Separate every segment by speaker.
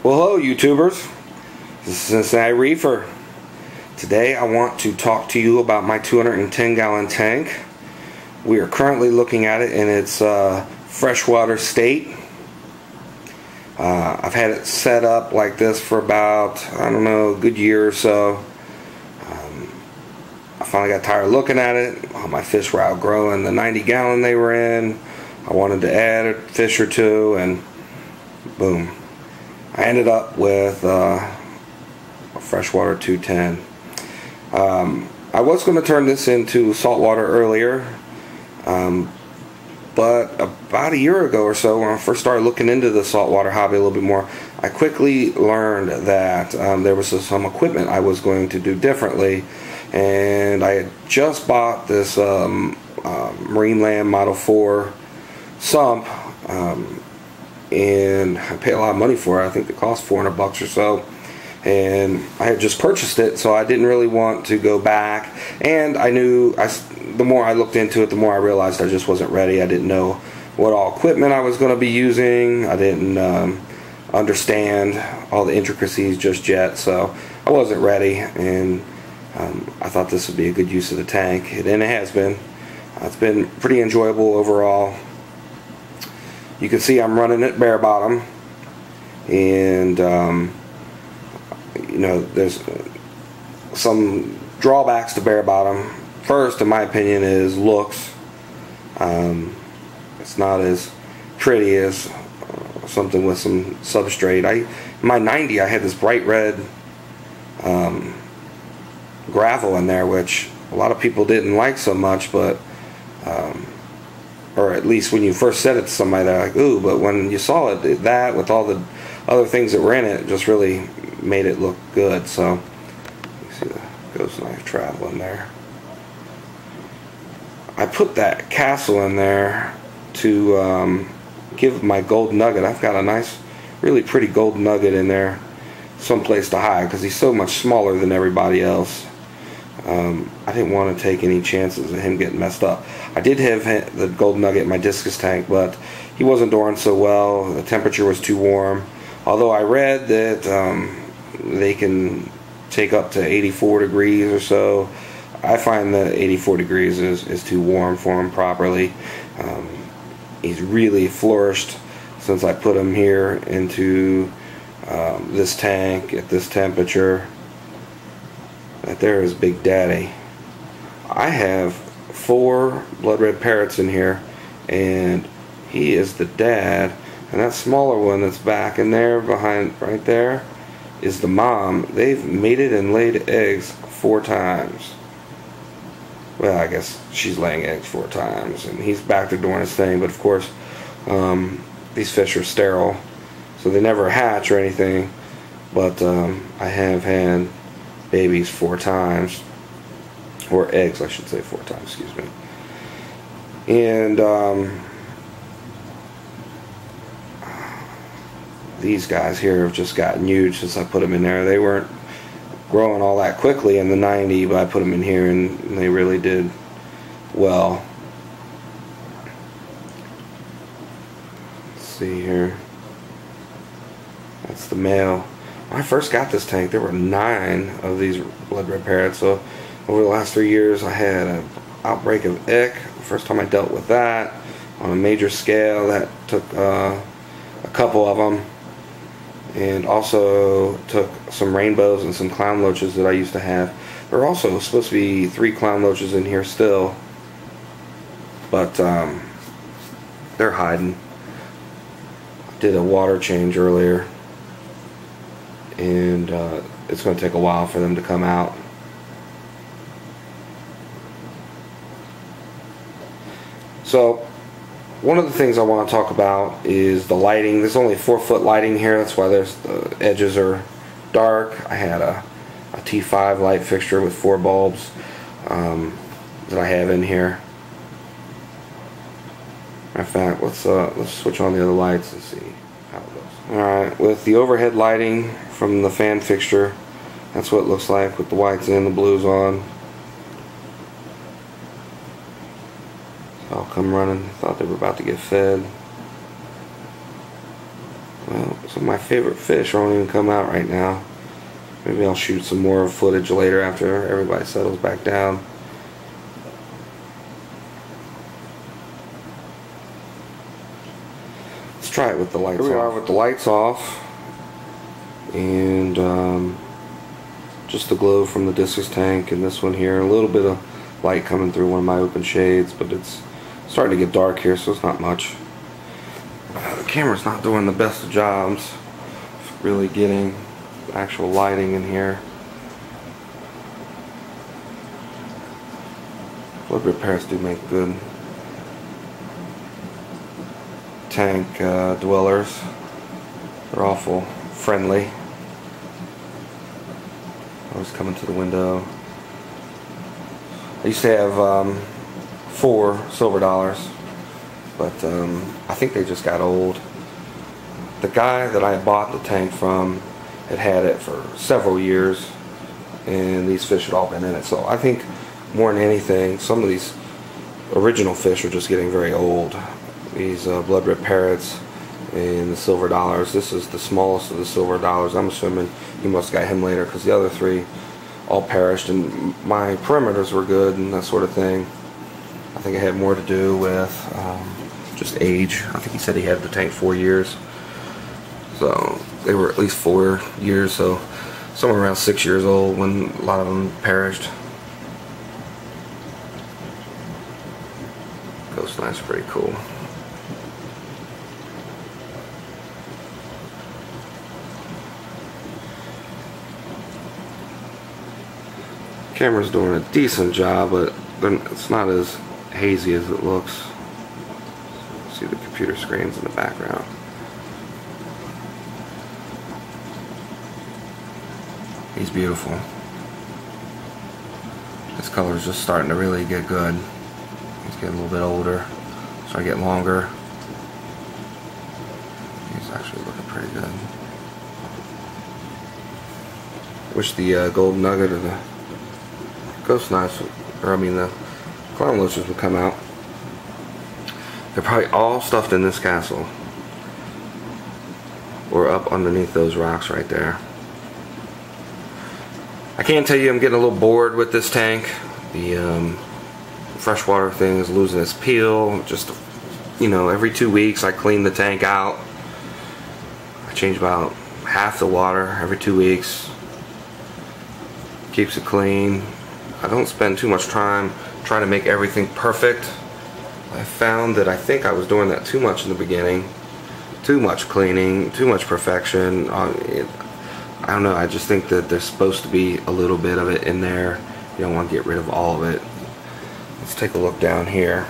Speaker 1: Well, hello YouTubers, this is Cincinnati Reefer. Today I want to talk to you about my 210 gallon tank. We are currently looking at it in its freshwater state. I've had it set up like this for about, I don't know, a good year or so. I finally got tired of looking at it. All my fish were outgrowing the 90 gallon they were in. I wanted to add a fish or two, and boom, I ended up with a freshwater 210. I was going to turn this into saltwater earlier, but about a year ago or so, when I first started looking into the saltwater hobby a little bit more, I quickly learned that there was some equipment I was going to do differently. And I had just bought this Marine Land Model 4 sump, and I paid a lot of money for it. I think it cost $400 or so, and I had just purchased it, so I didn't really want to go back. And I knew, the more I looked into it, the more I realized I just wasn't ready. I didn't know what all equipment I was going to be using. I didn't understand all the intricacies just yet, so I wasn't ready. And I thought this would be a good use of the tank, and it has been. It's been pretty enjoyable overall. You can see I'm running it bare bottom, and you know, there's some drawbacks to bare bottom. First, in my opinion, is looks. It's not as pretty as something with some substrate. In my 90, I had this bright red gravel in there, which a lot of people didn't like so much, but or at least when you first said it to somebody, they're like, ooh, but when you saw it, that with all the other things that were in it, just really made it look good. So you see the ghost knife travel in there. I put that castle in there to give my gold nugget. I've got a nice, really pretty gold nugget in there, someplace to hide, because he's so much smaller than everybody else. I didn't want to take any chances of him getting messed up. I did have the gold nugget in my discus tank, but he wasn't doing so well. The temperature was too warm. Although I read that they can take up to 84 degrees or so. I find that 84 degrees is too warm for him properly. He's really flourished since I put him here into this tank at this temperature. That there is Big Daddy. I have 4 blood red parrots in here, and he is the dad, and that smaller one that's back in there behind right there is the mom. They've mated and laid eggs 4 times. Well, I guess she's laying eggs 4 times, and he's back there doing his thing. But of course, these fish are sterile, so they never hatch or anything. But I have had babies 4 times, or eggs I should say 4 times, excuse me. And these guys here have just gotten huge since I put them in there. They weren't growing all that quickly in the 90, but I put them in here and they really did well. Let's see here, that's the male. When I first got this tank, there were 9 of these blood red parrots. So over the last 3 years, I had an outbreak of ick. The first time I dealt with that on a major scale, that took a couple of them, and also took some rainbows and some clown loaches that I used to have. There are also supposed to be 3 clown loaches in here still, but they're hiding. I did a water change earlier, and it's going to take a while for them to come out. So one of the things I want to talk about is the lighting. There's only 4-foot lighting here, that's why the edges are dark. I had a T5 light fixture with 4 bulbs that I have in here. In fact, let's switch on the other lights and see how it goes. Alright, with the overhead lighting from the fan fixture, that's what it looks like with the whites and the blues on. So I'll come running. Thought they were about to get fed. Well, some of my favorite fish won't even come out right now. Maybe I'll shoot some more footage later after everybody settles back down. Let's try it with the lights off. Here we are with the lights off. And just the glow from the discus tank and this one here. A little bit of light coming through one of my open shades, but it's starting to get dark here, so it's not much. The camera's not doing the best of jobs really getting actual lighting in here. Flood repairs do make good tank dwellers. They're awful friendly. Always coming to the window. I used to have 4 silver dollars, but I think they just got old. The guy that I bought the tank from had it for several years, and these fish had all been in it. So I think more than anything, some of these original fish are just getting very old. These blood red parrots and the silver dollars. This is the smallest of the silver dollars. I'm assuming he must have got him later, because the other 3 all perished, and my perimeters were good and that sort of thing. I think it had more to do with just age. I think he said he had the tank 4 years, so they were at least 4 years, so somewhere around 6 years old when a lot of them perished. Ghost knife's pretty cool. Camera's doing a decent job, but it's not as hazy as it looks. See the computer screens in the background. He's beautiful. His color's just starting to really get good. He's getting a little bit older, starting to get longer. He's actually looking pretty good. Wish the gold nugget or the ghost knives, or I mean the clown lotions, would come out. They're probably all stuffed in this castle, or up underneath those rocks right there. I can tell you I'm getting a little bored with this tank. The freshwater thing is losing its peel. Just, you know, every 2 weeks I clean the tank out. I change about half the water every 2 weeks. Keeps it clean. I don't spend too much time trying to make everything perfect. I found that I think I was doing that too much in the beginning. Too much cleaning, too much perfection. I don't know, I just think that there's supposed to be a little bit of it in there. You don't want to get rid of all of it. Let's take a look down here.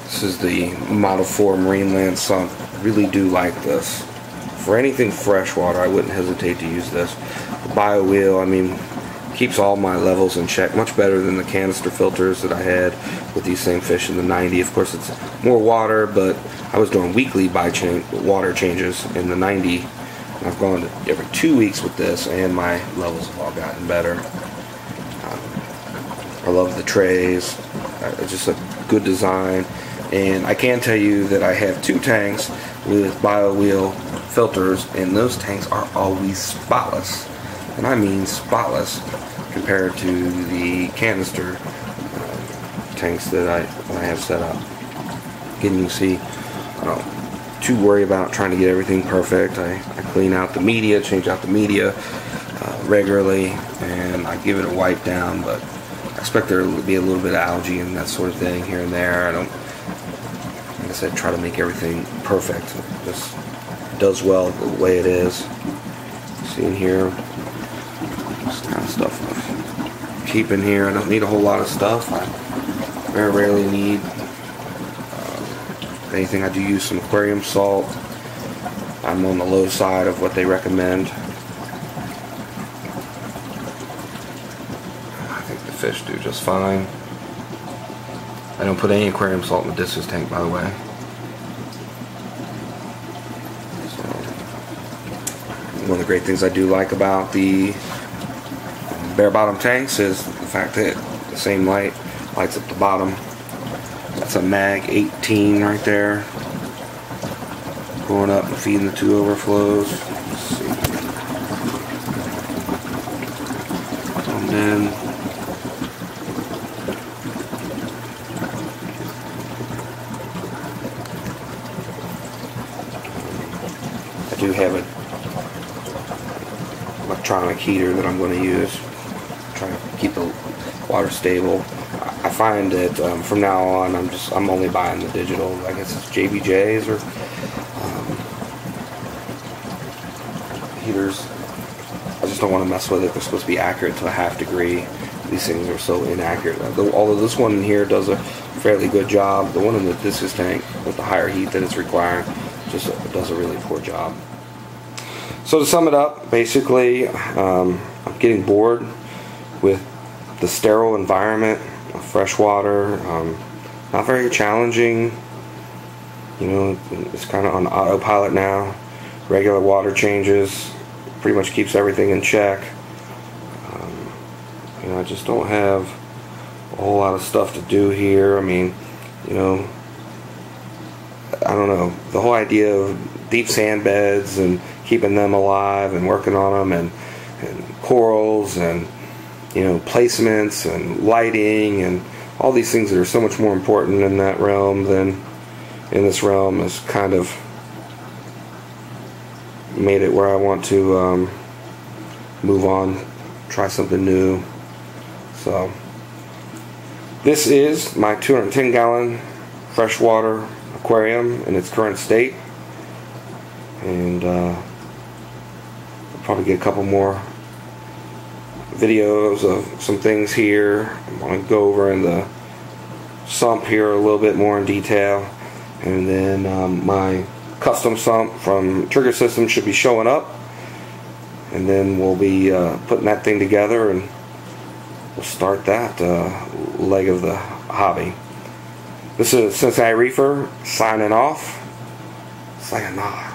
Speaker 1: This is the Model 4 Marine Land Sunk. I really do like this. For anything freshwater, I wouldn't hesitate to use this. The bio wheel, I mean, keeps all my levels in check. Much better than the canister filters that I had with these same fish in the 90. Of course, it's more water, but I was doing weekly water changes in the 90. And I've gone to every 2 weeks with this, and my levels have all gotten better. I love the trays. It's just a good design. And I can tell you that I have 2 tanks with bio wheel filters, and those tanks are always spotless, and I mean spotless, compared to the canister tanks that I have set up. Again, you see, I don't too worry about trying to get everything perfect. I clean out the media, change out the media regularly, and I give it a wipe down, but I expect there to be a little bit of algae and that sort of thing here and there. I don't, like I said, try to make everything perfect. It just does well the way it is. See in here, this kind of stuff I keep in here. I don't need a whole lot of stuff. I very rarely need anything. I do use some aquarium salt. I'm on the low side of what they recommend. I think the fish do just fine. I don't put any aquarium salt in the discus tank, by the way. One of the great things I do like about the bare bottom tanks is the fact that the same light lights up the bottom. That's a Mag 18 right there. Going up and feeding the 2 overflows. Let's see. And then I do have an electronic heater that I'm going to use. Trying to keep the water stable. I find that from now on I'm only buying the digital. I guess it's JBJs or heaters. I just don't want to mess with it. They're supposed to be accurate to a ½ degree. These things are so inaccurate. Although this one in here does a fairly good job, the one in the discus tank with the higher heat that it's requiring just does a really poor job. So to sum it up, basically, I'm getting bored with the sterile environment of freshwater. Not very challenging. You know, it's kind of on autopilot now. Regular water changes, pretty much keeps everything in check. You know, I just don't have a whole lot of stuff to do here. I mean, you know, I don't know, the whole idea of deep sand beds and keeping them alive and working on them, and corals and, you know, placements and lighting and all these things that are so much more important in that realm than in this realm is kind of made it where I want to move on, try something new. So this is my 210-gallon freshwater aquarium in its current state, and I'll probably get a couple more videos of some things here. I want to go over in the sump here a little bit more in detail, and then my custom sump from Trigger System should be showing up, and then we'll be putting that thing together, and we'll start that leg of the hobby. This is Cincinnati Reefer signing off. Sayonara.